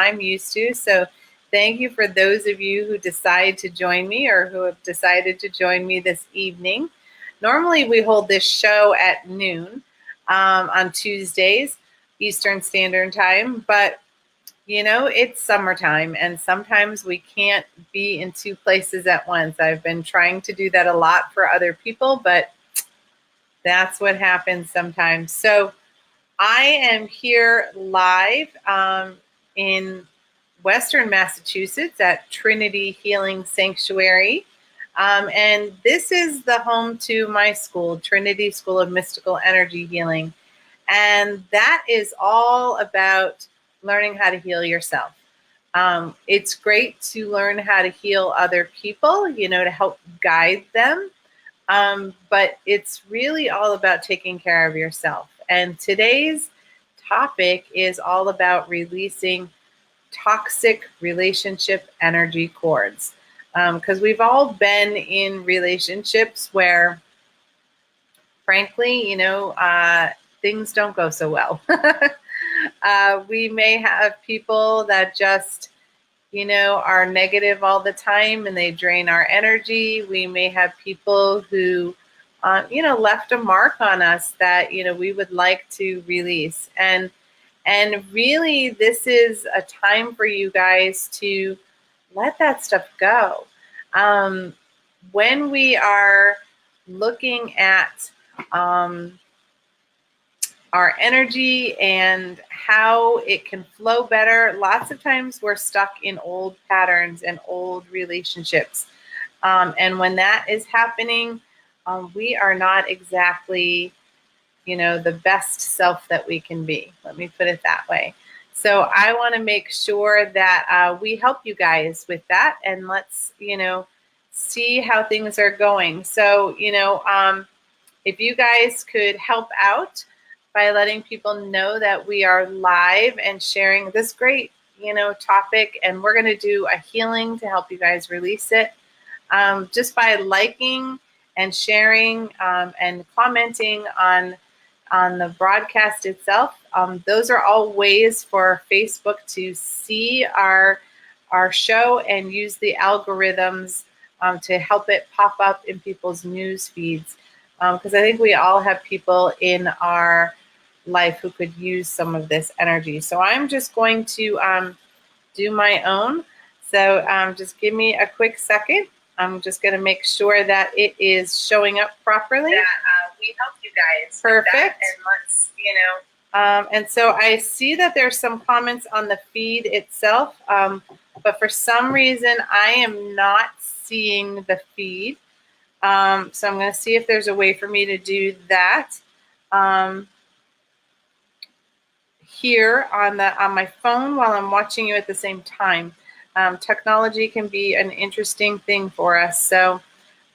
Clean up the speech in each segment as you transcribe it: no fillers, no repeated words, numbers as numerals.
I'm used to. So thank you for those of you who decide to join me or who have decided to join me this evening. Normally we hold this show at noon on Tuesdays, Eastern Standard Time, but you know, it's summertime and sometimes we can't be in two places at once. I've been trying to do that a lot for other people, but that's what happens sometimes. So I am here live in Western Massachusetts at Trinity Healing Sanctuary. And this is the home to my school, Trinity School of Mystical Energy Healing. And that is all about learning how to heal yourself. It's great to learn how to heal other people, you know, to help guide them. But it's really all about taking care of yourself. And today's topic is all about releasing toxic relationship energy cords. Because we've all been in relationships where, frankly, you know, things don't go so well. We may have people that just, you know, are negative all the time and they drain our energy. We may have people who, you know, left a mark on us that, you know, we would like to release. And really, this is a time for you guys to let that stuff go. When we are looking at our energy and how it can flow better, lots of times we're stuck in old patterns and old relationships. And when that is happening, we are not exactly, you know, the best self that we can be. Let me put it that way. So I want to make sure that we help you guys with that, and let's, you know, see how things are going. So, you know, if you guys could help out by letting people know that we are live and sharing this great, you know, topic, and we're going to do a healing to help you guys release it. Just by liking and sharing and commenting on the broadcast itself. Those are all ways for Facebook to see our show and use the algorithms to help it pop up in people's news feeds. Because I think we all have people in our life who could use some of this energy. So I'm just going to do my own. So just give me a quick second. I'm just going to make sure that it is showing up properly. That we help you guys. Perfect. And let's, you know. And so I see that there's some comments on the feed itself, but for some reason I am not seeing the feed. So I'm going to see if there's a way for me to do that here on my phone while I'm watching you at the same time. Technology can be an interesting thing for us. So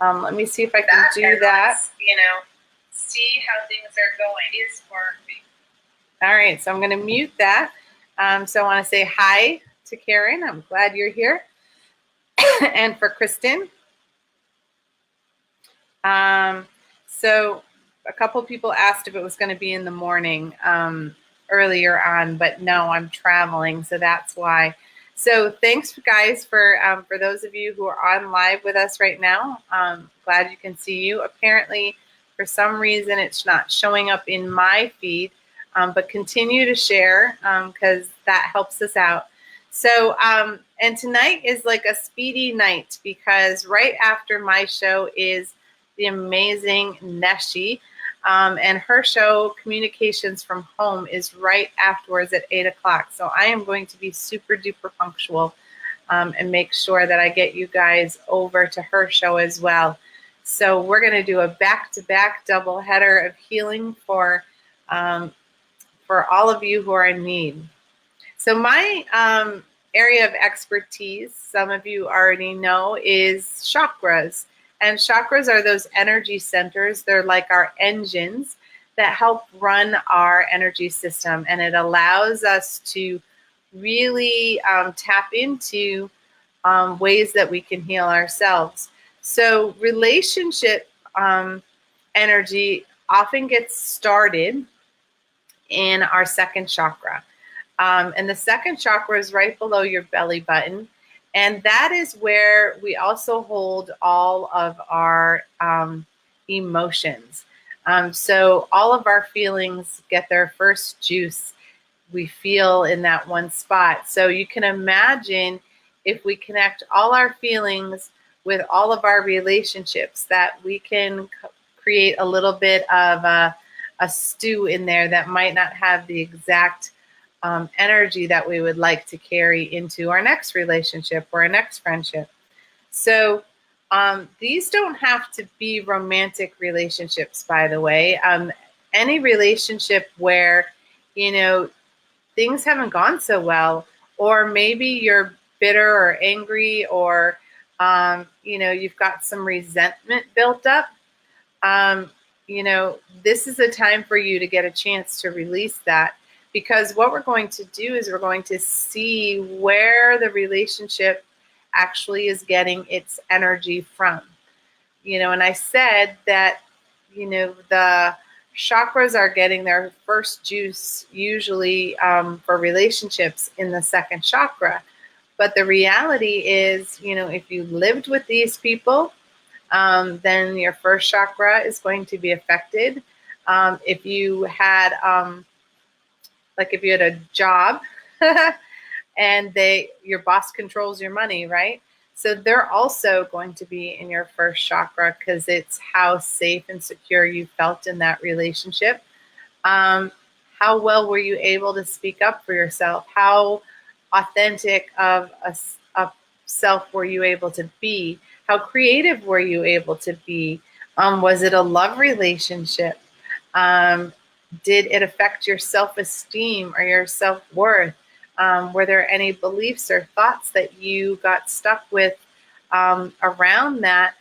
let me see if I can do that. You know, see how things are going is for me. All right, so I'm going to mute that. So I want to say hi to Karen. I'm glad you're here. And for Kristen. So a couple people asked if it was going to be in the morning earlier on, but no, I'm traveling, so that's why. So thanks, guys, for those of you who are on live with us right now. Glad you can see you. Apparently, for some reason, it's not showing up in my feed, but continue to share because that helps us out. So, and tonight is like a speedy night because right after my show is the amazing Neshi. And her show, Communications from Home, is right afterwards at 8 o'clock. So I am going to be super duper punctual and make sure that I get you guys over to her show as well. So we're going to do a back-to-back double header of healing for all of you who are in need. So my area of expertise, some of you already know, is chakras. And chakras are those energy centers. They're like our engines that help run our energy system. And it allows us to really tap into ways that we can heal ourselves. So relationship energy often gets started in our second chakra. And the second chakra is right below your belly button. And that is where we also hold all of our emotions. So all of our feelings get their first juice, we feel, in that one spot. So you can imagine if we connect all our feelings with all of our relationships, that we can create a little bit of a stew in there that might not have the exact energy that we would like to carry into our next relationship or our next friendship. So these don't have to be romantic relationships, by the way. Any relationship where, things haven't gone so well, or maybe you're bitter or angry, or, you've got some resentment built up. This is a time for you to get a chance to release that, because what we're going to do is we're going to see where the relationship actually is getting its energy from. And I said that, the chakras are getting their first juice usually for relationships in the second chakra. But the reality is, if you lived with these people, then your first chakra is going to be affected. If you had, if you had a job and your boss controls your money, right? So they're also going to be in your first chakra, because it's how safe and secure you felt in that relationship. How well were you able to speak up for yourself? How authentic of a self were you able to be? How creative were you able to be? Was it a love relationship? Did it affect your self-esteem or your self-worth? Were there any beliefs or thoughts that you got stuck with around that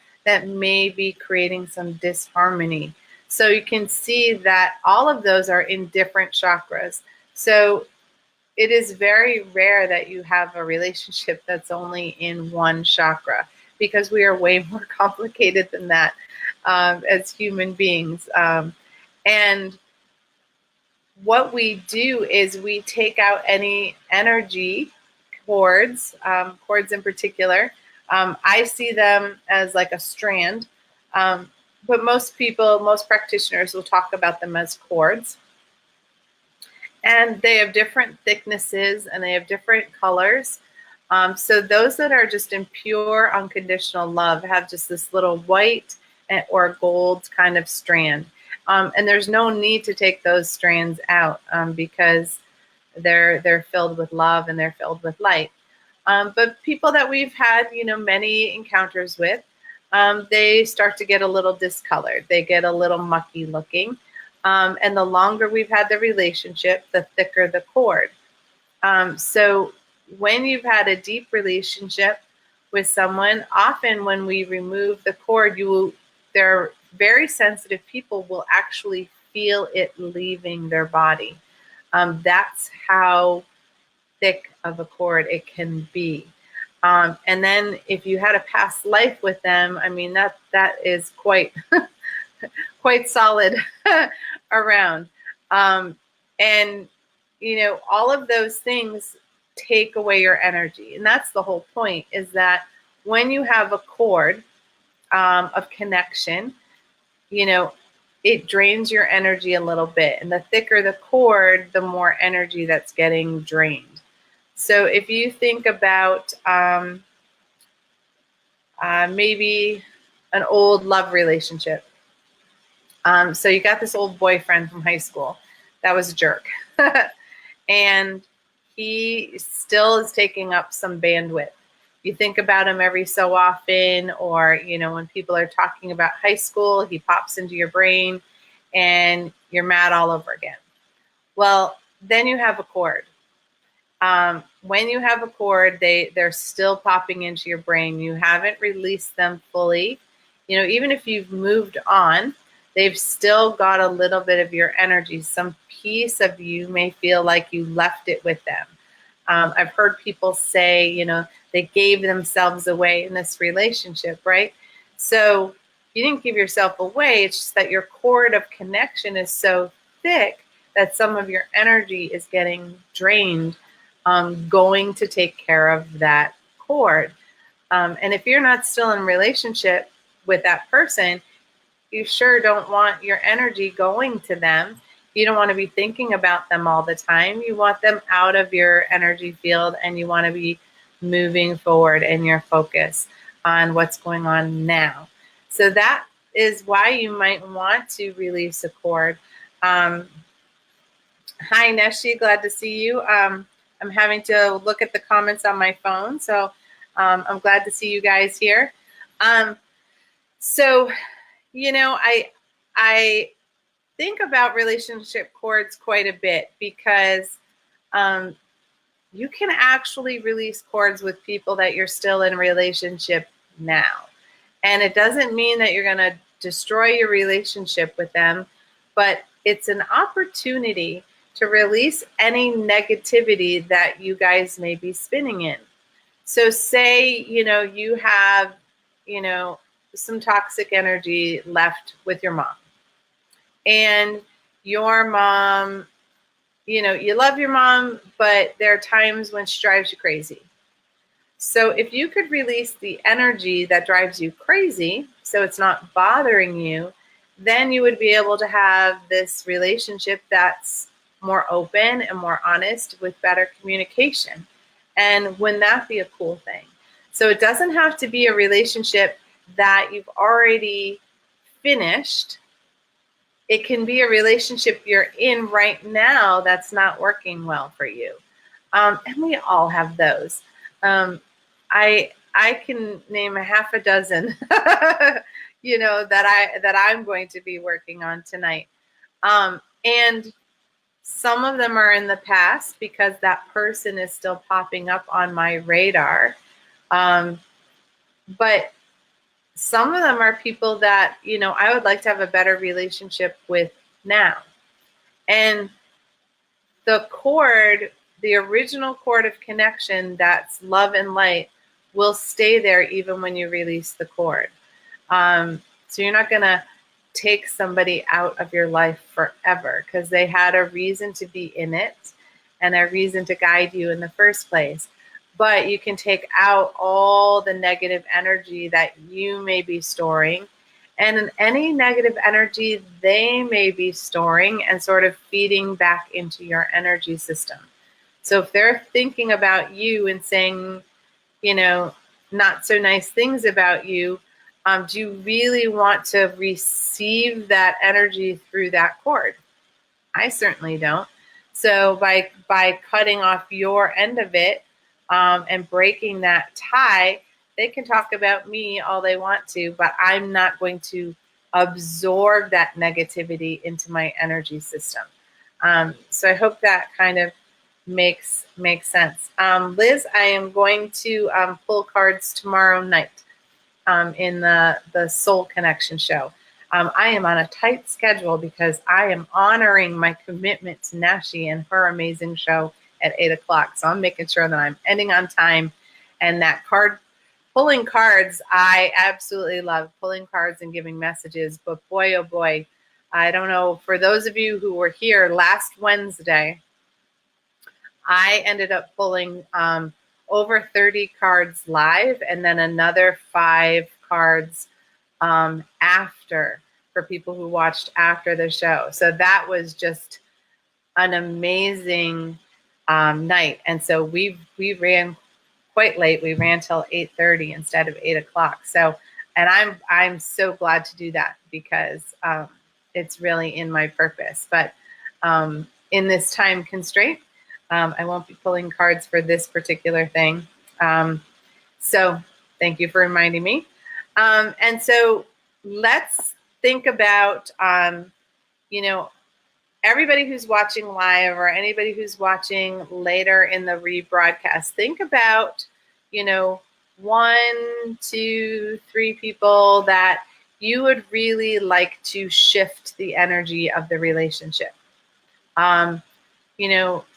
may be creating some disharmony? So you can see that all of those are in different chakras. So it is very rare that you have a relationship that's only in one chakra, because we are way more complicated than that as human beings. And what we do is we take out any energy cords in particular. I see them as like a strand, but most practitioners will talk about them as cords. And they have different thicknesses and they have different colors. So those that are just in pure unconditional love have just this little white or gold kind of strand. And there's no need to take those strands out because they're filled with love and they're filled with light. But people that we've had, many encounters with, they start to get a little discolored. They get a little mucky looking. And the longer we've had the relationship, the thicker the cord. So when you've had a deep relationship with someone, often when we remove the cord, they're very sensitive people will actually feel it leaving their body. That's how thick of a cord it can be. And then if you had a past life with them, I mean, that is quite quite solid around. And, all of those things take away your energy. And that's the whole point, is that when you have a cord of connection, it drains your energy a little bit. And the thicker the cord, the more energy that's getting drained. So if you think about maybe an old love relationship. So you got this old boyfriend from high school that was a jerk. And he still is taking up some bandwidth. You think about him every so often, or, when people are talking about high school, he pops into your brain and you're mad all over again. Well, then you have a cord. When you have a cord, they're still popping into your brain. You haven't released them fully. Even if you've moved on, they've still got a little bit of your energy. Some piece of you may feel like you left it with them. I've heard people say, they gave themselves away in this relationship, right? So you didn't give yourself away. It's just that your cord of connection is so thick that some of your energy is getting drained going to take care of that cord. And if you're not still in relationship with that person, you sure don't want your energy going to them. You don't want to be thinking about them all the time. You want them out of your energy field, and you want to be moving forward in your focus on what's going on now. So that is why you might want to release a cord. Hi, Neshi, glad to see you. I'm having to look at the comments on my phone, so I'm glad to see you guys here. So, you know, I think about relationship cords quite a bit because you can actually release cords with people that you're still in a relationship now. And it doesn't mean that you're going to destroy your relationship with them, but it's an opportunity to release any negativity that you guys may be spinning in. So say, you have, some toxic energy left with your mom. And your mom, you love your mom, but there are times when she drives you crazy. So if you could release the energy that drives you crazy, so it's not bothering you, then you would be able to have this relationship that's more open and more honest with better communication. And wouldn't that be a cool thing? So it doesn't have to be a relationship that you've already finished. It can be a relationship you're in right now that's not working well for you. And we all have those. I can name a half a dozen, that I'm going to be working on tonight. And some of them are in the past because that person is still popping up on my radar. But some of them are people that, I would like to have a better relationship with now. And the cord, the original cord of connection, that's love and light, will stay there even when you release the cord. So you're not going to take somebody out of your life forever because they had a reason to be in it and a reason to guide you in the first place. But you can take out all the negative energy that you may be storing, and any negative energy they may be storing and sort of feeding back into your energy system. So if they're thinking about you and saying, not so nice things about you, do you really want to receive that energy through that cord? I certainly don't. So by cutting off your end of it, and breaking that tie, they can talk about me all they want to, but I'm not going to absorb that negativity into my energy system. So I hope that kind of makes sense. Liz, I am going to pull cards tomorrow night in the Soul Connection show. I am on a tight schedule because I am honoring my commitment to Nashi and her amazing show at 8 o'clock. So I'm making sure that I'm ending on time. And that pulling cards, I absolutely love pulling cards and giving messages. But boy, oh boy, I don't know. For those of you who were here last Wednesday, I ended up pulling over 30 cards live and then another 5 cards after for people who watched after the show. So that was just an amazing night. And so we ran quite late. We ran till 8:30 instead of 8 o'clock. So, and I'm so glad to do that because it's really in my purpose. But in this time constraint, I won't be pulling cards for this particular thing. So thank you for reminding me. And so let's think about, everybody who's watching live or anybody who's watching later in the rebroadcast, think about, 1, 2, 3 people that you would really like to shift the energy of the relationship.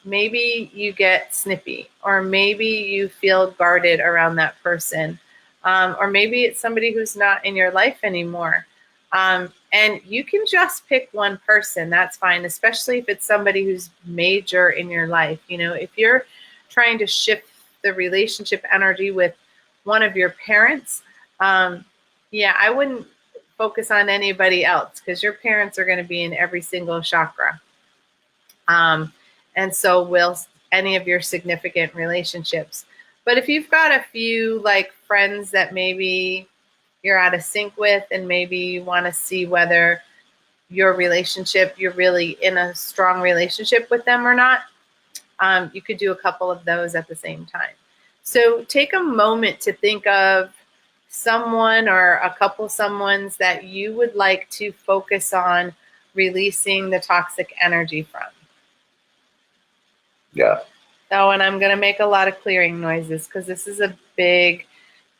Maybe you get snippy, or maybe you feel guarded around that person. Or maybe it's somebody who's not in your life anymore. And you can just pick one person. That's fine, especially if it's somebody who's major in your life. You know, if you're trying to shift the relationship energy with one of your parents, yeah, I wouldn't focus on anybody else because your parents are going to be in every single chakra. And so will any of your significant relationships. But if you've got a few like friends that maybe you're out of sync with, and maybe you want to see whether your relationship, you're really in a strong relationship with them or not, you could do a couple of those at the same time. So take a moment to think of someone or a couple someones that you would like to focus on releasing the toxic energy from. Yeah. Oh, and I'm going to make a lot of clearing noises because this is a big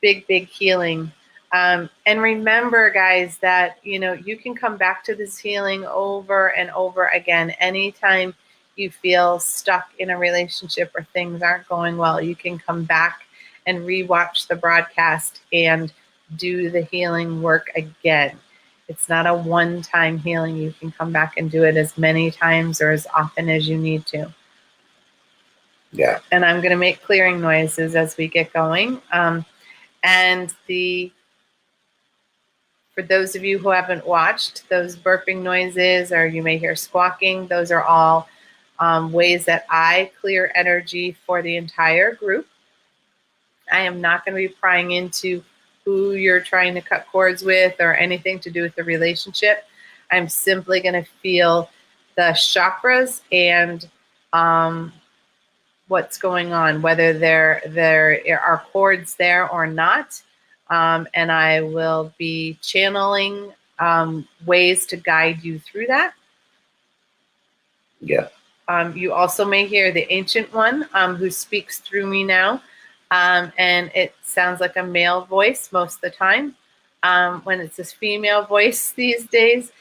healing. And remember, guys, that, you know, you can come back to this healing over and over again. Anytime you feel stuck in a relationship or things aren't going well, you can come back and rewatch the broadcast and do the healing work again. It's not a one-time healing. You can come back and do it as many times or as often as you need to. Yeah. And I'm going to make clearing noises as we get going. And for those of you who haven't watched, those burping noises, or you may hear squawking, those are all ways that I clear energy for the entire group. I am not going to be prying into who you're trying to cut cords with or anything to do with the relationship. I'm simply going to feel the chakras and what's going on, whether there are cords there or not. And I will be channeling ways to guide you through that. Yeah. You also may hear the Ancient One who speaks through me now. And it sounds like a male voice most of the time. When it's this female voice these days,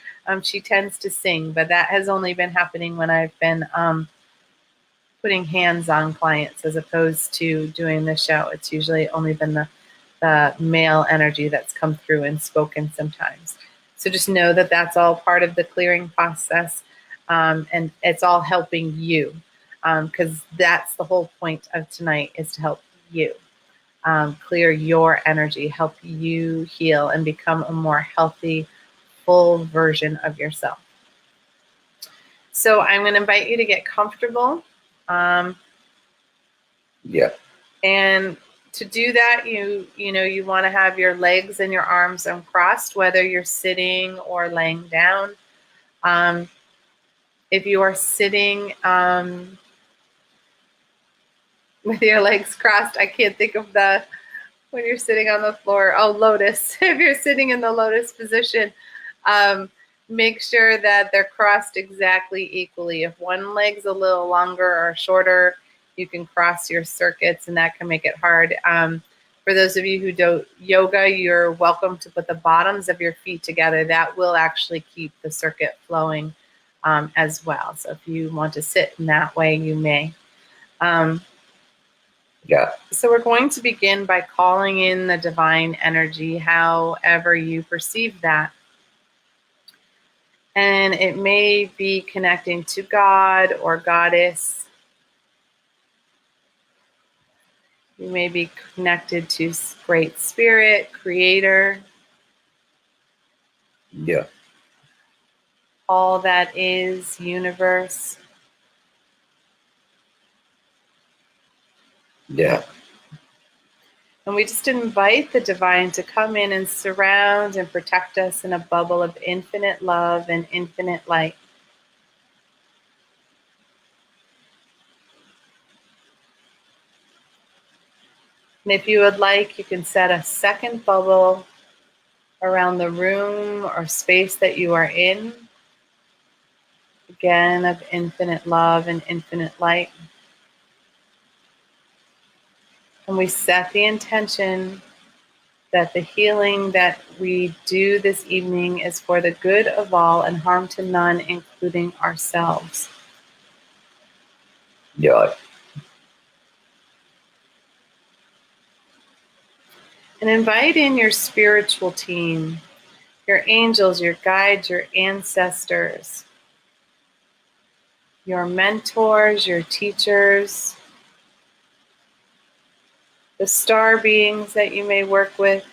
she tends to sing. But that has only been happening when I've been putting hands on clients as opposed to doing the show. It's usually only been the male energy that's come through and spoken sometimes. So just know that that's all part of the clearing process, and it's all helping you, because that's the whole point of tonight, is to help you clear your energy, help you heal and become a more healthy, full version of yourself. So I'm going to invite you to get comfortable. Yeah. And to do that, you want to have your legs and your arms uncrossed, whether you're sitting or laying down. If you are sitting with your legs crossed, I can't think of when you're sitting on the floor. Oh, lotus. If you're sitting in the lotus position, make sure that they're crossed exactly equally. If one leg's a little longer or shorter, you can cross your circuits, and that can make it hard. For those of you who do yoga, you're welcome to put the bottoms of your feet together. That will actually keep the circuit flowing as well. So if you want to sit in that way, you may. Yeah. So we're going to begin by calling in the divine energy, however you perceive that. And it may be connecting to God or Goddess. You may be connected to Great Spirit, Creator. Yeah. All that is, universe. Yeah. And we just invite the divine to come in and surround and protect us in a bubble of infinite love and infinite light. And if you would like, you can set a second bubble around the room or space that you are in. Again, of infinite love and infinite light. And we set the intention that the healing that we do this evening is for the good of all and harm to none, including ourselves. Yeah. And invite in your spiritual team. your angels, your guides, your ancestors, your mentors, your teachers, the star beings that you may work with,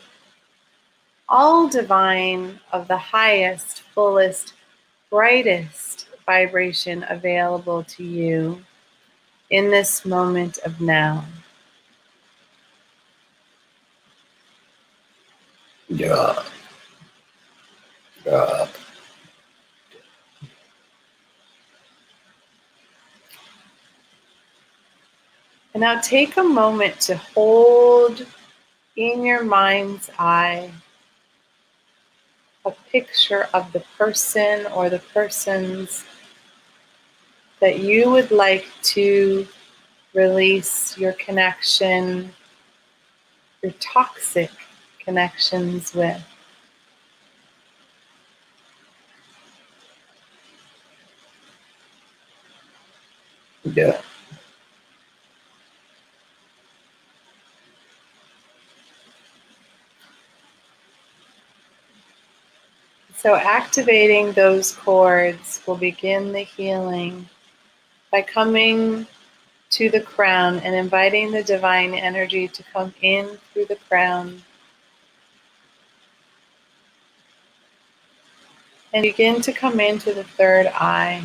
all divine of the highest, fullest, brightest vibration available to you in this moment of now. Yeah. Yeah. And now take a moment to hold in your mind's eye a picture of the person or the persons that you would like to release your connection, your toxic connections with. Yeah. So activating those cords will begin the healing by coming to the crown and inviting the divine energy to come in through the crown and begin to come into the third eye.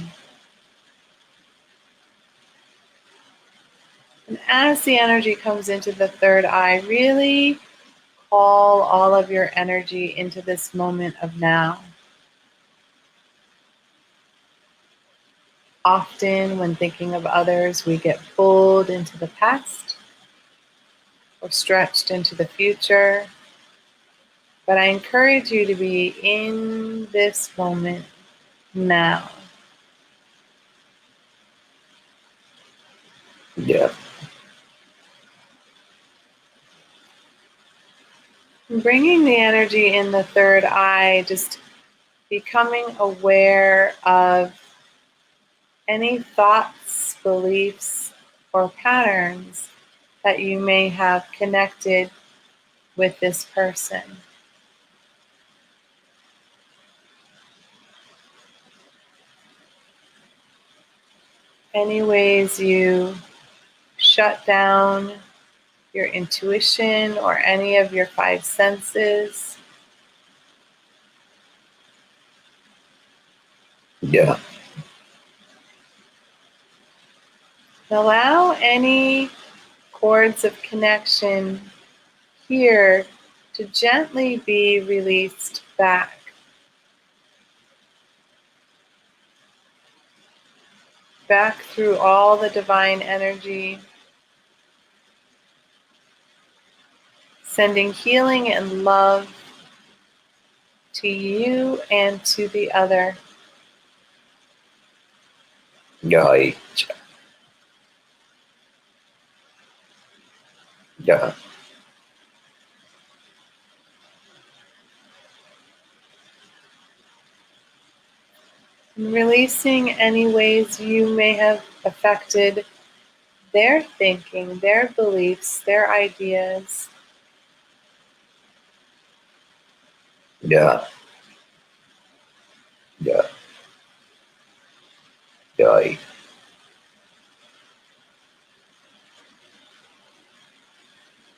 And as the energy comes into the third eye, really call all of your energy into this moment of now. Often, when thinking of others, we get pulled into the past or stretched into the future. But I encourage you to be in this moment now. Yeah. Bringing the energy in the third eye, just becoming aware of any thoughts, beliefs, or patterns that you may have connected with this person. Any ways you shut down your intuition or any of your five senses. Yeah. Allow any cords of connection here to gently be released back. Back through all the divine energy, sending healing and love to you and to the other. Yeah. Yeah. And releasing any ways you may have affected their thinking, their beliefs, their ideas. Yeah. Yeah. Yeah.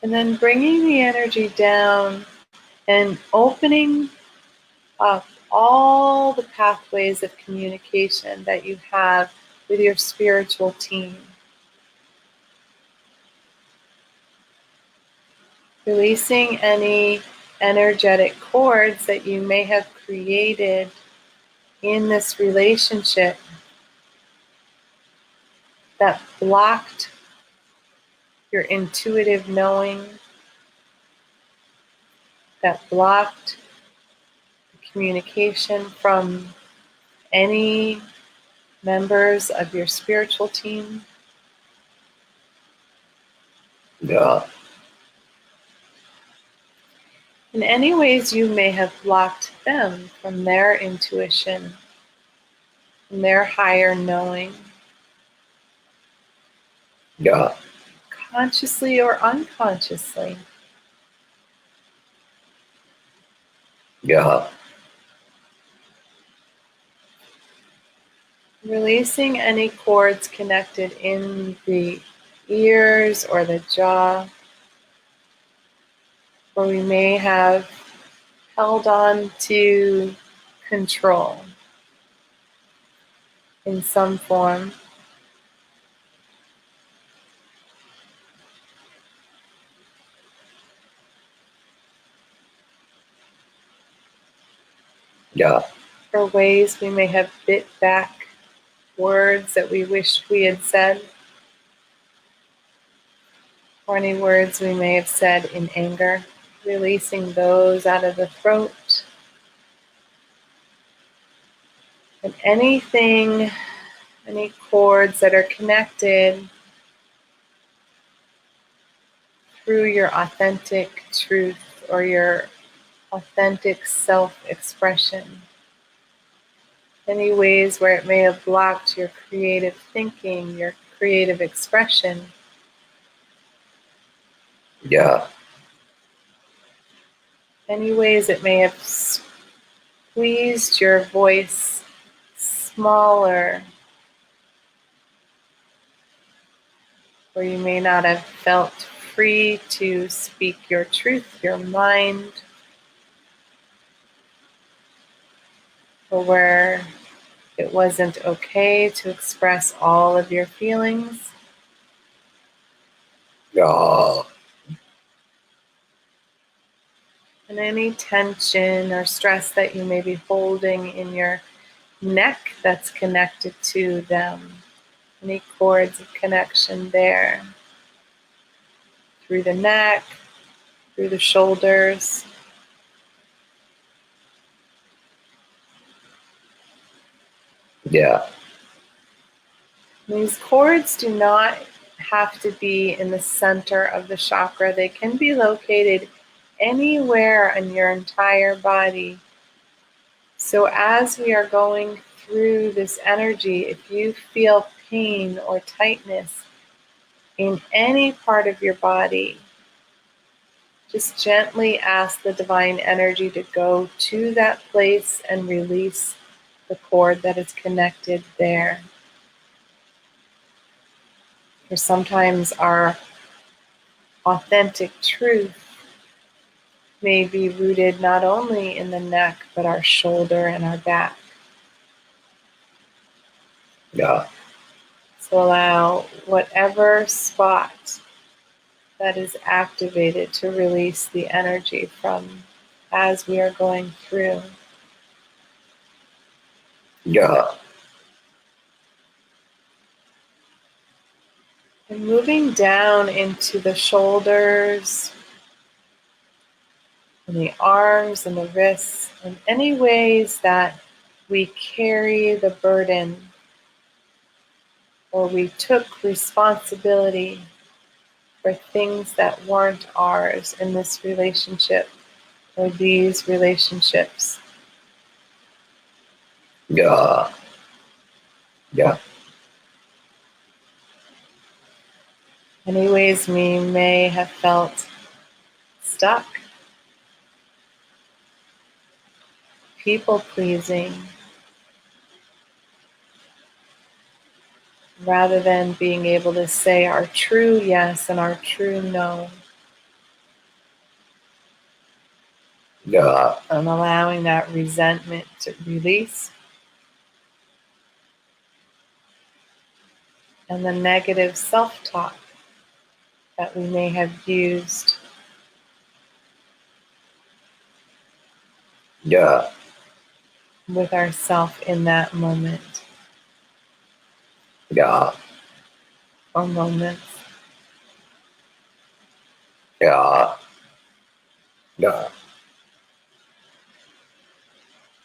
And then bringing the energy down and opening up all the pathways of communication that you have with your spiritual team. Releasing any energetic cords that you may have created in this relationship that blocked your intuitive knowing, that blocked communication from any members of your spiritual team. Yeah. In any ways you may have blocked them from their intuition, from their higher knowing, Yeah. consciously or unconsciously. Yeah. Releasing any cords connected in the ears or the jaw, where we may have held on to control in some form. Yeah. For ways we may have bit back words that we wished we had said, or any words we may have said in anger, releasing those out of the throat. And anything, any cords that are connected through your authentic truth or your authentic self-expression. Any ways where it may have blocked your creative thinking, your creative expression. Yeah. Any ways it may have squeezed your voice smaller, where you may not have felt free to speak your truth, your mind, or where it wasn't okay to express all of your feelings. Yeah. And any tension or stress that you may be holding in your neck that's connected to them. Any cords of connection there. Through the neck, through the shoulders. Yeah. These cords do not have to be in the center of the chakra. They can be located anywhere in your entire body. So as we are going through this energy, if you feel pain or tightness in any part of your body, just gently ask the divine energy to go to that place and release the cord that is connected there. For sometimes our authentic truth may be rooted not only in the neck, but our shoulder and our back. Yeah. So allow whatever spot that is activated to release the energy from as we are going through. Yeah. And moving down into the shoulders, and the arms and the wrists, and any ways that we carry the burden or we took responsibility for things that weren't ours in this relationship or these relationships. Yeah. Yeah. Any ways we may have felt stuck, people pleasing, rather than being able to say our true yes and our true no, Yeah. and allowing that resentment to release, and the negative self-talk that we may have used. Yeah. With ourself in that moment Yeah. or moments. Yeah. Yeah.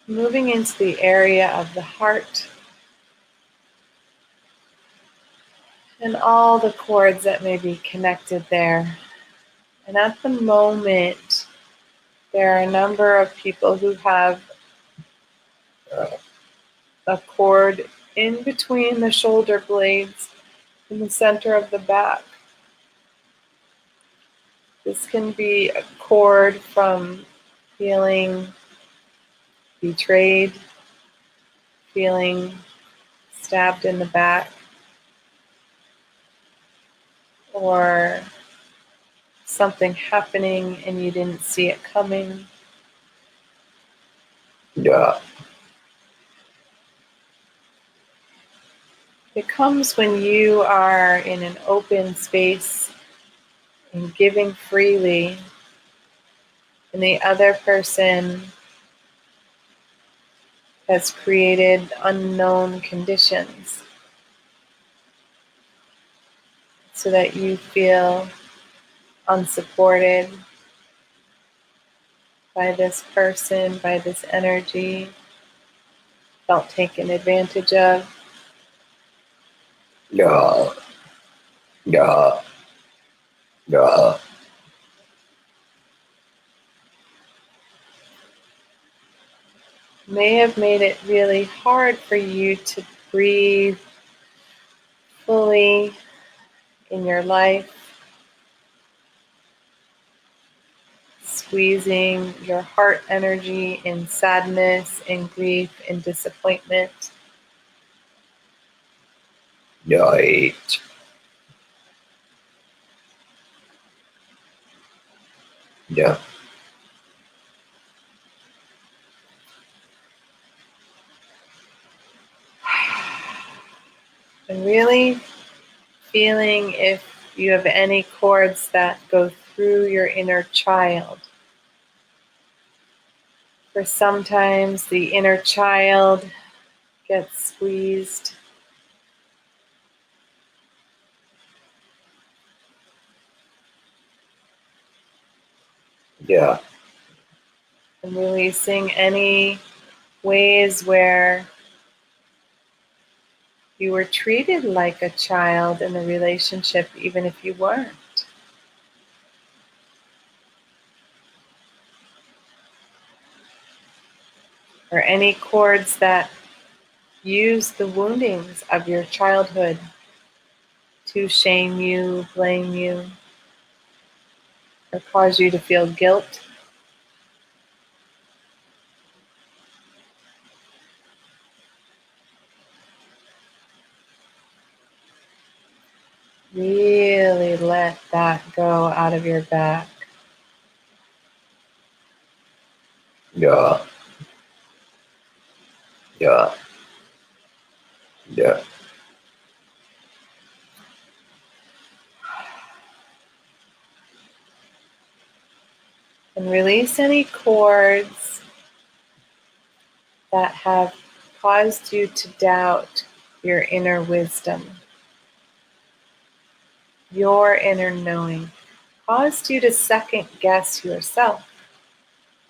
Moving into the area of the heart and all the cords that may be connected there. And at the moment, there are a number of people who have a cord in between the shoulder blades in the center of the back. This can be a cord from feeling betrayed, feeling stabbed in the back, or something happening and you didn't see it coming. Yeah. It comes when you are in an open space and giving freely, and the other person has created unknown conditions so that you feel unsupported by this person, by this energy, felt taken advantage of. Yeah. Yeah. Yeah. May have made it really hard for you to breathe fully in your life, squeezing your heart energy in sadness and grief and disappointment. Right. Yeah. And really feeling if you have any cords that go through your inner child. For sometimes the inner child gets squeezed. Yeah. And releasing any ways where you were treated like a child in the relationship, even if you weren't. Or any cords that use the woundings of your childhood to shame you, blame you, or cause you to feel guilt. Really let that go out of your back. Yeah. Yeah. Yeah. And release any cords that have caused you to doubt your inner wisdom, your inner knowing, caused you to second guess yourself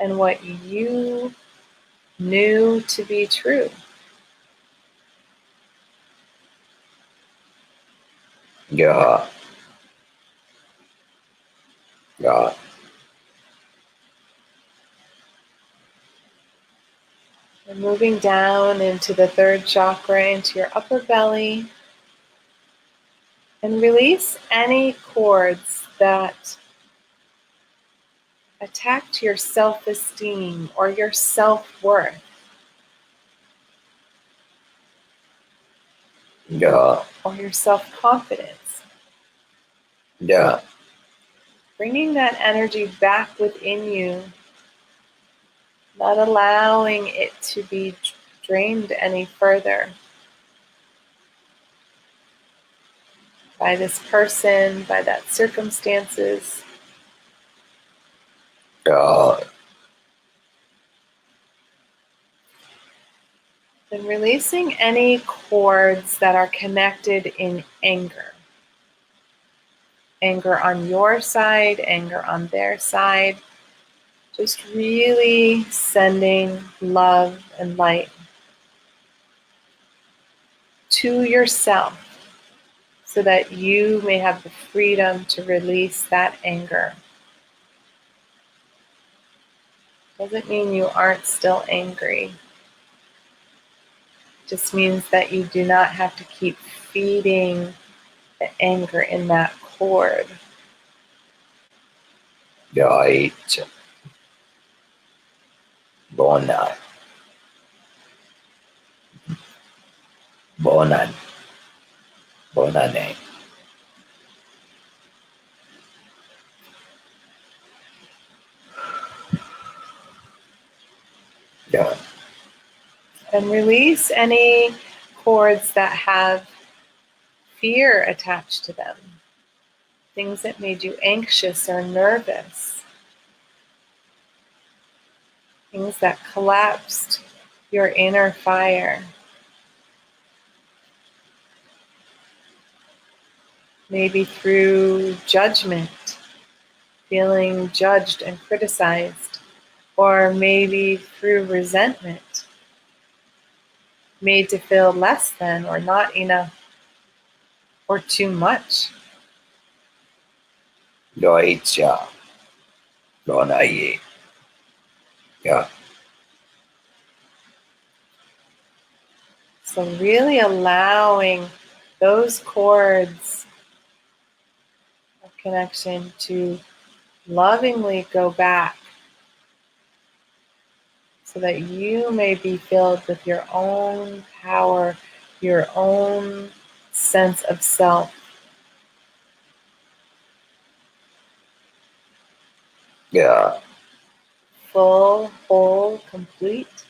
and what you knew to be true. Yeah. Yeah. And moving down into the third chakra, into your upper belly, and release any cords that attacked your self-esteem or your self-worth Yeah. or your self-confidence. Yeah. Bringing that energy back within you, not allowing it to be drained any further by this person, by that circumstances. Yeah. And releasing any cords that are connected in anger. Anger on your side, anger on their side. Just really sending love and light to yourself so that you may have the freedom to release that anger. Doesn't mean you aren't still angry. It just means that you do not have to keep feeding the anger in that cord. Right. Bona. Bonan. Bonane. Yeah. And release any cords that have fear attached to them, things that made you anxious or nervous, things that collapsed your inner fire. Maybe through judgment, feeling judged and criticized, or maybe through resentment, made to feel less than or not enough or too much. Doicha. Donaye. Yeah. So really allowing those cords of connection to lovingly go back so that you may be filled with your own power, your own sense of self. Yeah. Full, whole, complete.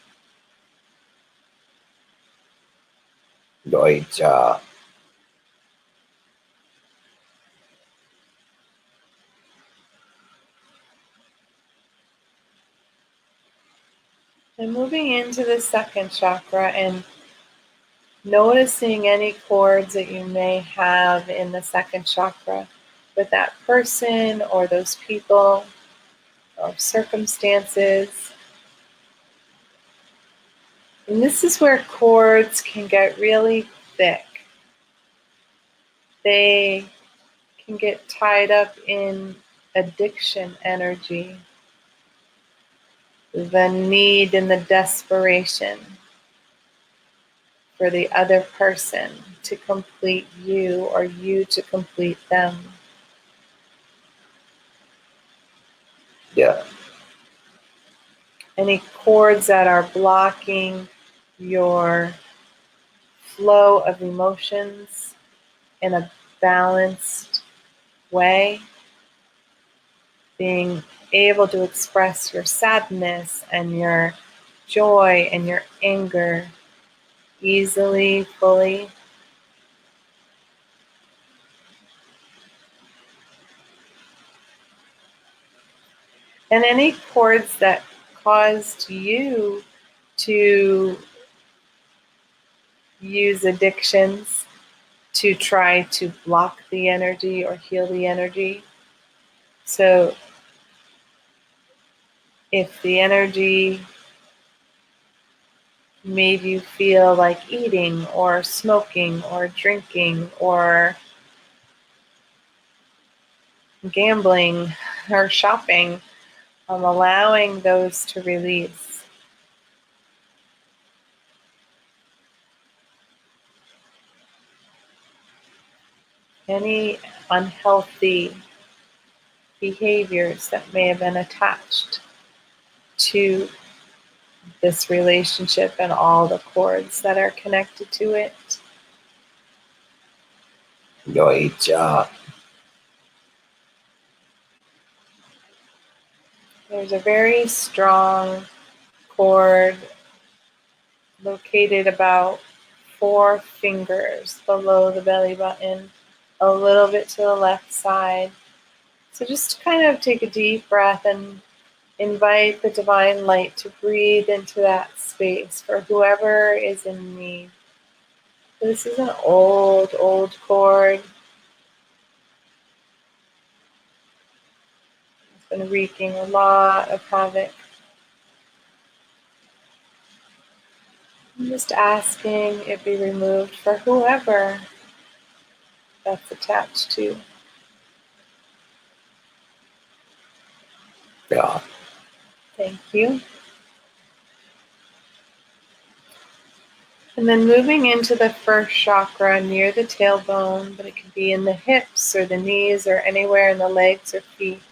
Doicha. And moving into the second chakra and noticing any cords that you may have in the second chakra with that person or those people or circumstances. And this is where cords can get really thick. They can get tied up in addiction energy, the need and the desperation for the other person to complete you or you to complete them. Yeah. Any cords that are blocking your flow of emotions in a balanced way, being able to express your sadness and your joy and your anger easily, fully. And any cords that caused you to use addictions to try to block the energy or heal the energy. So if the energy made you feel like eating or smoking or drinking or gambling or shopping, allowing those to release. Any unhealthy behaviors that may have been attached to this relationship and all the cords that are connected to it. Doicha. There's a very strong cord located about 4 fingers below the belly button, a little bit to the left side. So just kind of take a deep breath and invite the divine light to breathe into that space for whoever is in need. This is an old cord. It's been wreaking a lot of havoc. I'm just asking it be removed for whoever that's attached to. Yeah. Thank you. And then moving into the first chakra near the tailbone, but it could be in the hips or the knees or anywhere in the legs or feet.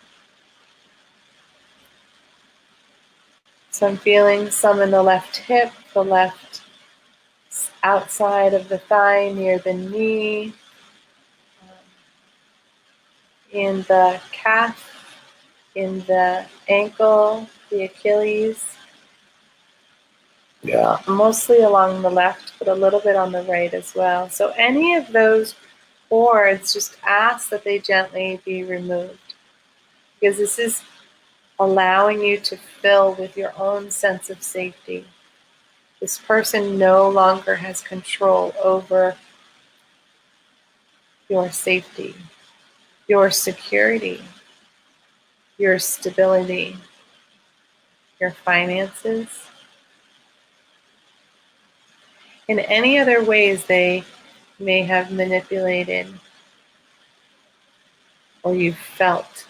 So I'm feeling some in the left hip, the left outside of the thigh near the knee, in the calf, in the ankle, the Achilles, Yeah. mostly along the left, but a little bit on the right as well. So any of those cords, just ask that they gently be removed, because this is allowing you to fill with your own sense of safety. This person no longer has control over your safety, your security, your stability, your finances. In any other ways they may have manipulated, or you felt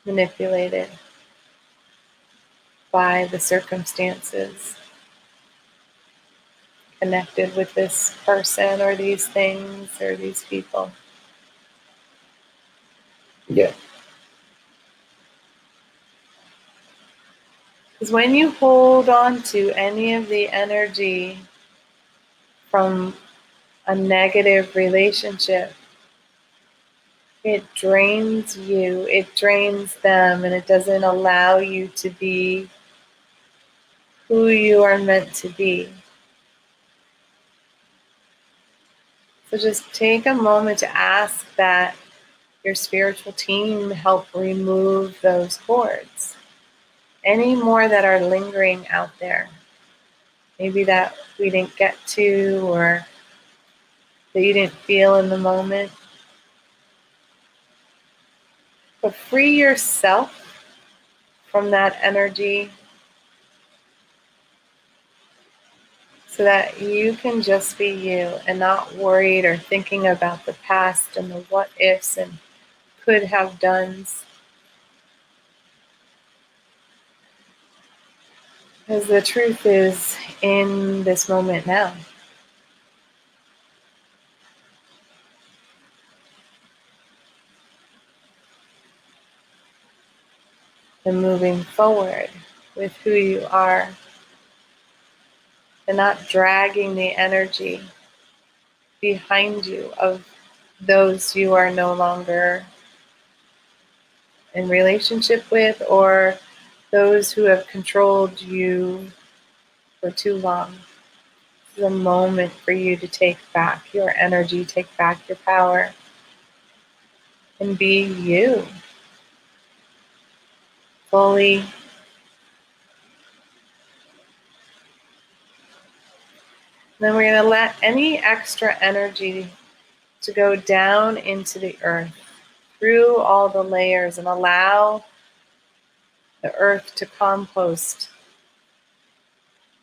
manipulated by the circumstances connected with this person or these things or these people. Yeah. Because when you hold on to any of the energy from a negative relationship, it drains you, it drains them, and it doesn't allow you to be who you are meant to be. So just take a moment to ask that your spiritual team help remove those cords. Any more that are lingering out there. Maybe that we didn't get to, or that you didn't feel in the moment. But free yourself from that energy so that you can just be you and not worried or thinking about the past and the what ifs and could have dones. Because the truth is in this moment now. And moving forward with who you are, and not dragging the energy behind you of those you are no longer in relationship with, or those who have controlled you for too long. This is a moment for you to take back your energy, take back your power, and be you fully. Then we're going to let any extra energy to go down into the earth through all the layers and allow the earth to compost.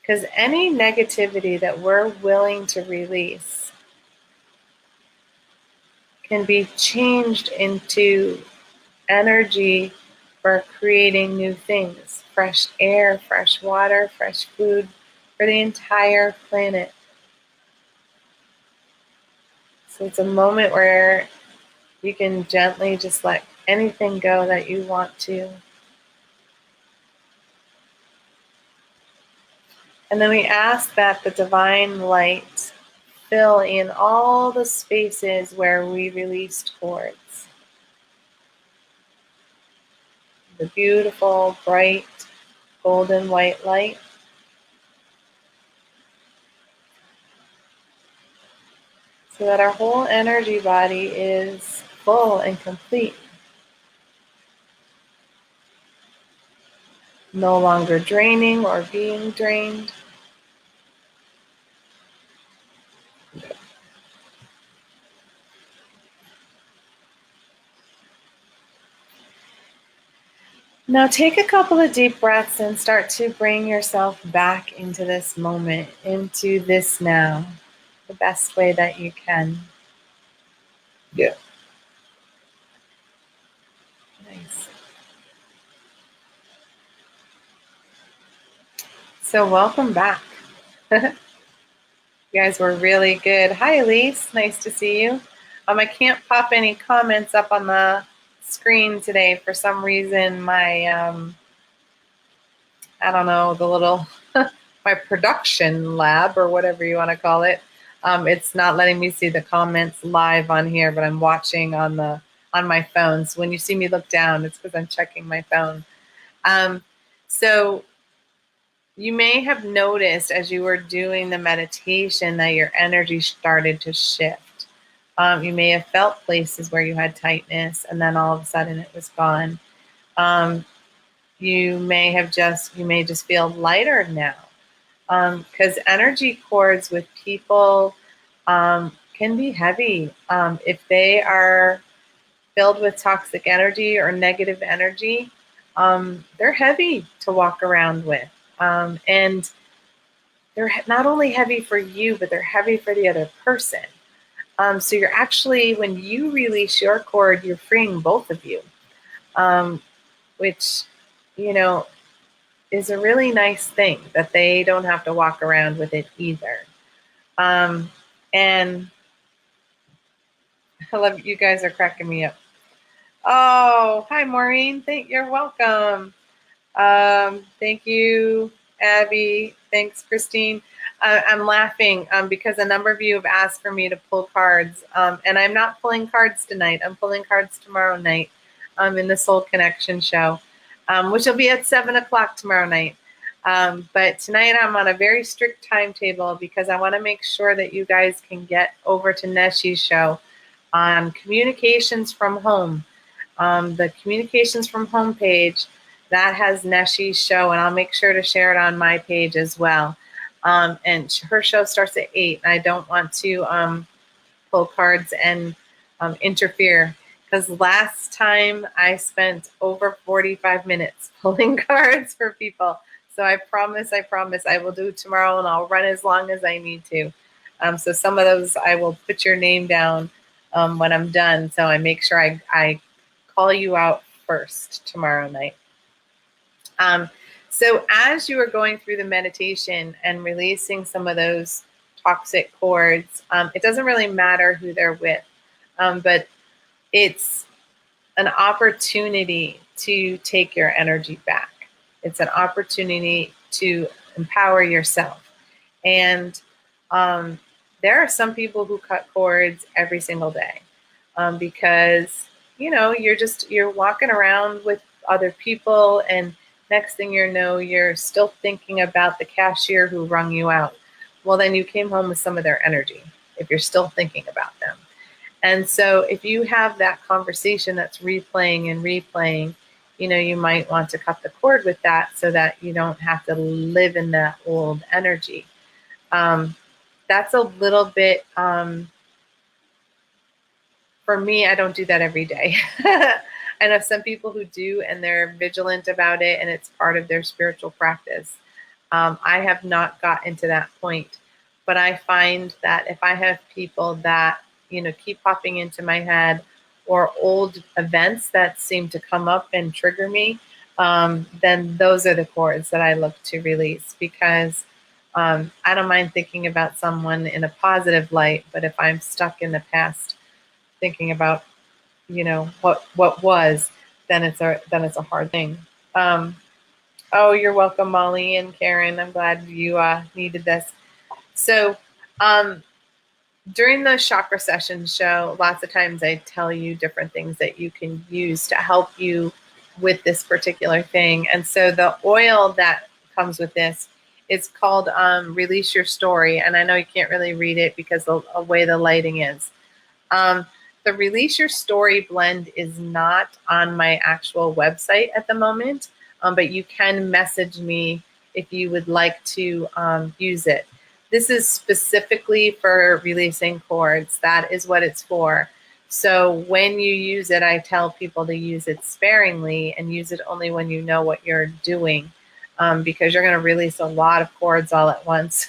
Because any negativity that we're willing to release can be changed into energy for creating new things. Fresh air, fresh water, fresh food for the entire planet. So it's a moment where you can gently just let anything go that you want to. And then we ask that the divine light fill in all the spaces where we released cords. The beautiful, bright, golden white light. So that our whole energy body is full and complete. No longer draining or being drained. Now take a couple of deep breaths and start to bring yourself back into this moment, into this now, the best way that you can. Yeah. Nice. So welcome back. You guys were really good. Hi, Elise. Nice to see you. I can't pop any comments up on the screen today. For some reason, my, I don't know, the little, my production lab or whatever you want to call it, It's not letting me see the comments live on here, but I'm watching on my phone. So when you see me look down, it's because I'm checking my phone. So you may have noticed as you were doing the meditation that your energy started to shift. You may have felt places where you had tightness, and then all of a sudden it was gone. You may just feel lighter now, because energy cords with people can be heavy. If they are filled with toxic energy or negative energy, they're heavy to walk around with. And they're not only heavy for you, but they're heavy for the other person. So you're actually, when you release your cord, you're freeing both of you, which, is a really nice thing that they don't have to walk around with it either. And I love you guys are cracking me up. Oh, hi, Maureen. You're welcome. Thank you, Abby. Thanks, Christine. I'm laughing because a number of you have asked for me to pull cards, and I'm not pulling cards tonight. I'm pulling cards tomorrow night in the Soul Connection show, which will be at 7 o'clock tomorrow night. But tonight I'm on a very strict timetable because I want to make sure that you guys can get over to Neshi's show on Communications from Home. The Communications from Home page, that has Neshi's show, and I'll make sure to share it on my page as well. And her show starts at 8, and I don't want to pull cards and interfere, because last time I spent over 45 minutes pulling cards for people. So I promise I will do it tomorrow, and I'll run as long as I need to. So some of those I will put your name down when I'm done, so I make sure I call you out first tomorrow night. So as you are going through the meditation and releasing some of those toxic cords, it doesn't really matter who they're with, but it's an opportunity to take your energy back. It's an opportunity to empower yourself. And there are some people who cut cords every single day because, you're walking around with other people, and next thing you know, you're still thinking about the cashier who wrung you out. Well, then you came home with some of their energy if you're still thinking about them. And so if you have that conversation that's replaying and replaying, you might want to cut the cord with that so that you don't have to live in that old energy. That's a little bit, for me, I don't do that every day. I know some people who do, and they're vigilant about it, and it's part of their spiritual practice. I have not gotten to that point, but I find that if I have people that, keep popping into my head, or old events that seem to come up and trigger me, then those are the cords that I look to release, because I don't mind thinking about someone in a positive light, but if I'm stuck in the past thinking about what was, then it's a hard thing. Oh, you're welcome, Molly and Karen. I'm glad you needed this. So during the Chakra Sessions show, lots of times I tell you different things that you can use to help you with this particular thing. And so the oil that comes with this is called Release Your Story. And I know you can't really read it because of the way the lighting is. The Release Your Story blend is not on my actual website at the moment, but you can message me if you would like to use it. This is specifically for releasing cords. That is what it's for. So when you use it, I tell people to use it sparingly and use it only when you know what you're doing, because you're going to release a lot of cords all at once.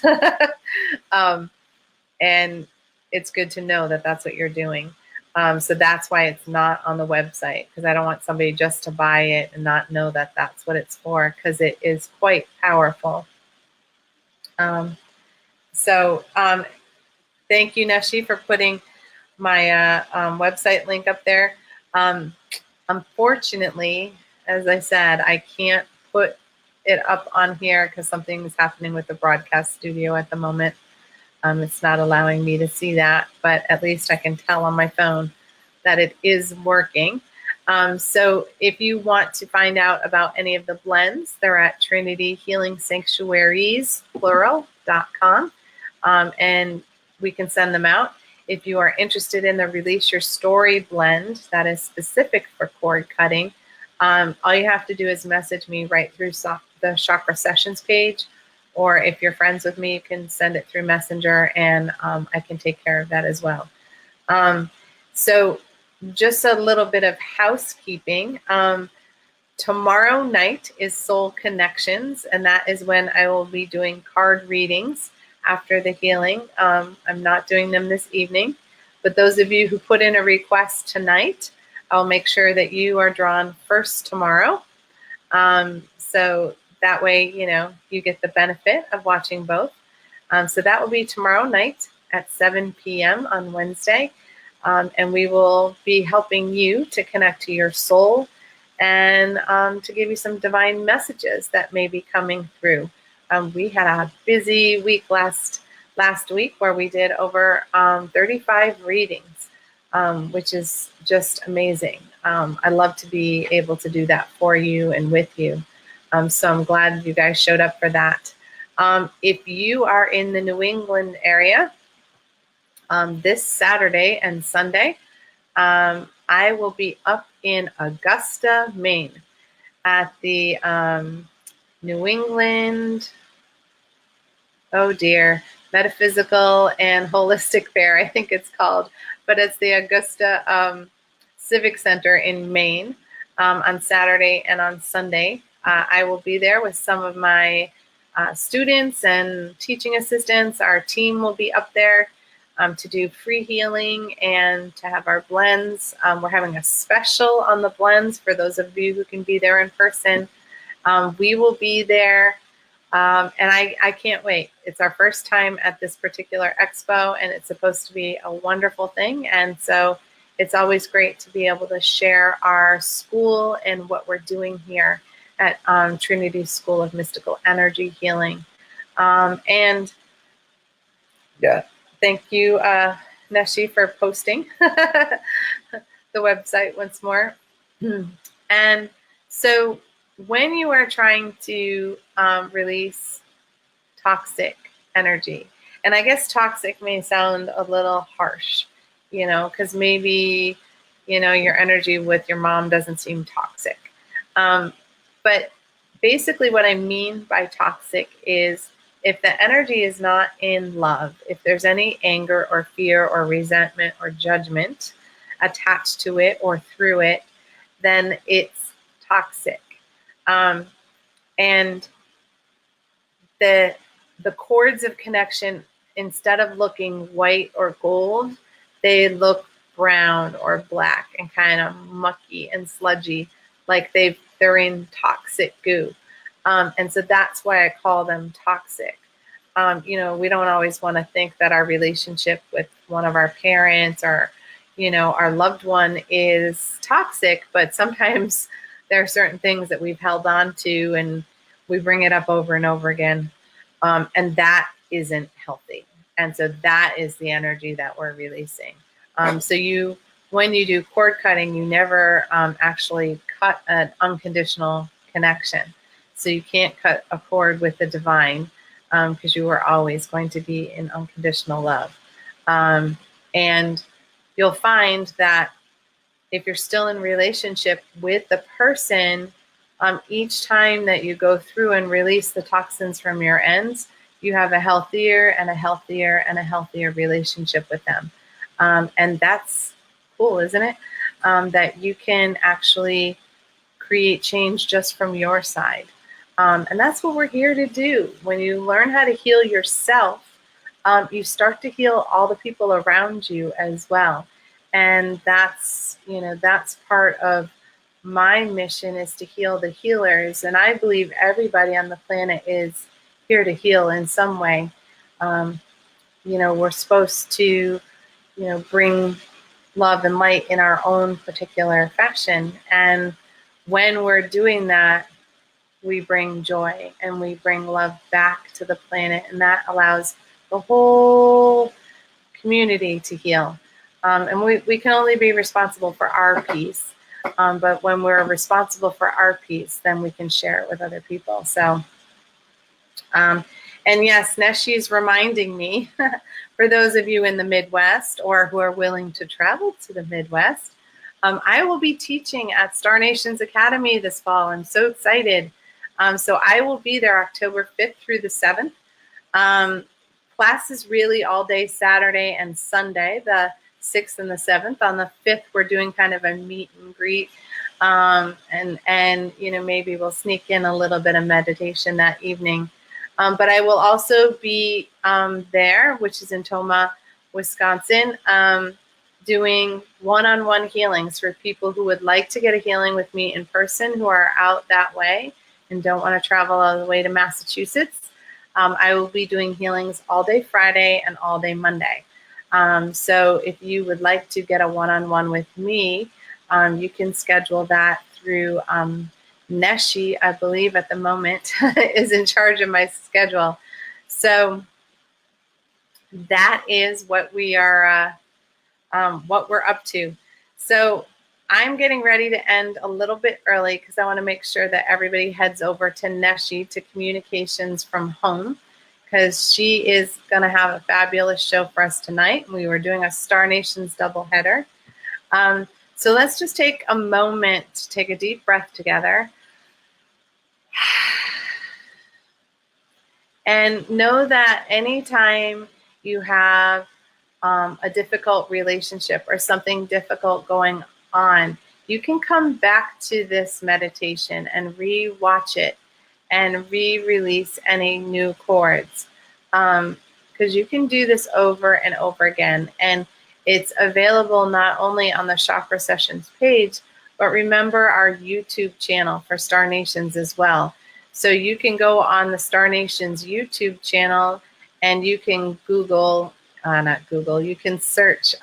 And it's good to know that that's what you're doing. So that's why it's not on the website, because I don't want somebody just to buy it and not know that that's what it's for, because it is quite powerful. So thank you, Neshi, for putting my website link up there. Unfortunately, as I said, I can't put it up on here because something's happening with the broadcast studio at the moment. It's not allowing me to see that, but at least I can tell on my phone that it is working. So if you want to find out about any of the blends, they're at Trinity Healing Sanctuaries, plural.com, and we can send them out. If you are interested in the Release Your Story blend that is specific for cord cutting, all you have to do is message me right through the Chakra Sessions page, or if you're friends with me, you can send it through Messenger, and I can take care of that as well. So just a little bit of housekeeping. Tomorrow night is Soul Connections, and that is when I will be doing card readings after the healing. I'm not doing them this evening, but those of you who put in a request tonight, I'll make sure that you are drawn first tomorrow. So that way, you get the benefit of watching both. So that will be tomorrow night at 7 p.m. on Wednesday. And we will be helping you to connect to your soul and to give you some divine messages that may be coming through. We had a busy week last week where we did over 35 readings, which is just amazing. I love to be able to do that for you and with you. So I'm glad you guys showed up for that. If you are in the New England area, this Saturday and Sunday, I will be up in Augusta, Maine at the New England, Metaphysical and Holistic Fair, I think it's called, but it's the Augusta Civic Center in Maine on Saturday and on Sunday. I will be there with some of my students and teaching assistants. Our team will be up there to do free healing and to have our blends. We're having a special on the blends for those of you who can be there in person. We will be there, and I can't wait. It's our first time at this particular expo, and it's supposed to be a wonderful thing. And so it's always great to be able to share our school and what we're doing here at Trinity School of Mystical Energy Healing. And Yeah. thank you, Neshi, for posting the website once more. And so when you are trying to release toxic energy, and I guess toxic may sound a little harsh, because maybe, your energy with your mom doesn't seem toxic. But basically what I mean by toxic is if the energy is not in love, if there's any anger or fear or resentment or judgment attached to it or through it, then it's toxic. And the cords of connection, instead of looking white or gold, they look brown or black and kind of mucky and sludgy, like they're in toxic goo. And so that's why I call them toxic. We don't always want to think that our relationship with one of our parents or, our loved one is toxic, but sometimes there are certain things that we've held on to and we bring it up over and over again. And that isn't healthy. And so that is the energy that we're releasing. So when you do cord cutting, you never actually cut an unconditional connection. So you can't cut a cord with the divine because you are always going to be in unconditional love. And you'll find that if you're still in relationship with the person, each time that you go through and release the toxins from your ends, you have a healthier and a healthier and a healthier relationship with them. And that's cool, isn't it? That you can actually create change just from your side. And that's what we're here to do. When you learn how to heal yourself, you start to heal all the people around you as well. And that's part of my mission, is to heal the healers. And I believe everybody on the planet is here to heal in some way. We're supposed to, bring love and light in our own particular fashion. And when we're doing that, we bring joy and we bring love back to the planet. And that allows the whole community to heal. And we can only be responsible for our piece. But when we're responsible for our piece, then we can share it with other people. So, and yes, Neshi's reminding me, for those of you in the Midwest or who are willing to travel to the Midwest, I will be teaching at Star Nations Academy this fall. I'm so excited. So I will be there October 5th through the 7th. Class is really all day Saturday and Sunday, the 6th and the 7th. On the 5th, we're doing kind of a meet and greet. And you know, maybe we'll sneak in a little bit of meditation that evening. But I will also be there, which is in Toma, Wisconsin, doing one-on-one healings for people who would like to get a healing with me in person, who are out that way and don't want to travel all the way to Massachusetts. I will be doing healings all day Friday and all day Monday. So if you would like to get a one-on-one with me, you can schedule that through Neshi, I believe at the moment, is in charge of my schedule. So that is what we are, what we're up to. So I'm getting ready to end a little bit early because I want to make sure that everybody heads over to Neshi, to Communications from Home, because she is going to have a fabulous show for us tonight. We were doing a Star Nations doubleheader. So let's just take a moment to take a deep breath together. And know that anytime you have a difficult relationship or something difficult going on, you can come back to this meditation and re-watch it and re-release any new chords. Because you can do this over and over again. And it's available not only on the Chakra Sessions page, but remember our YouTube channel for Star Nations as well. So you can go on the Star Nations YouTube channel and you can you can search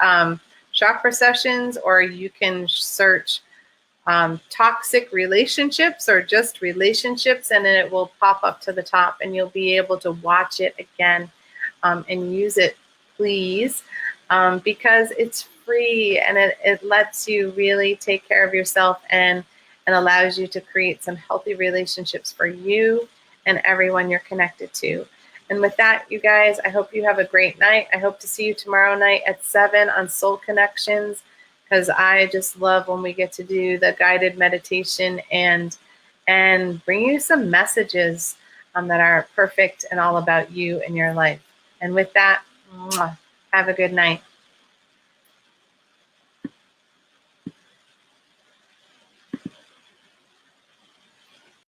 Chakra Sessions, or you can search toxic relationships or just relationships, and then it will pop up to the top and you'll be able to watch it again and use it, please, because it's free and it lets you really take care of yourself and allows you to create some healthy relationships for you and everyone you're connected to. And with that, you guys, I hope you have a great night. I hope to see you tomorrow night at 7 on Soul Connections, because I just love when we get to do the guided meditation and bring you some messages that are perfect and all about you and your life. And with that, have a good night.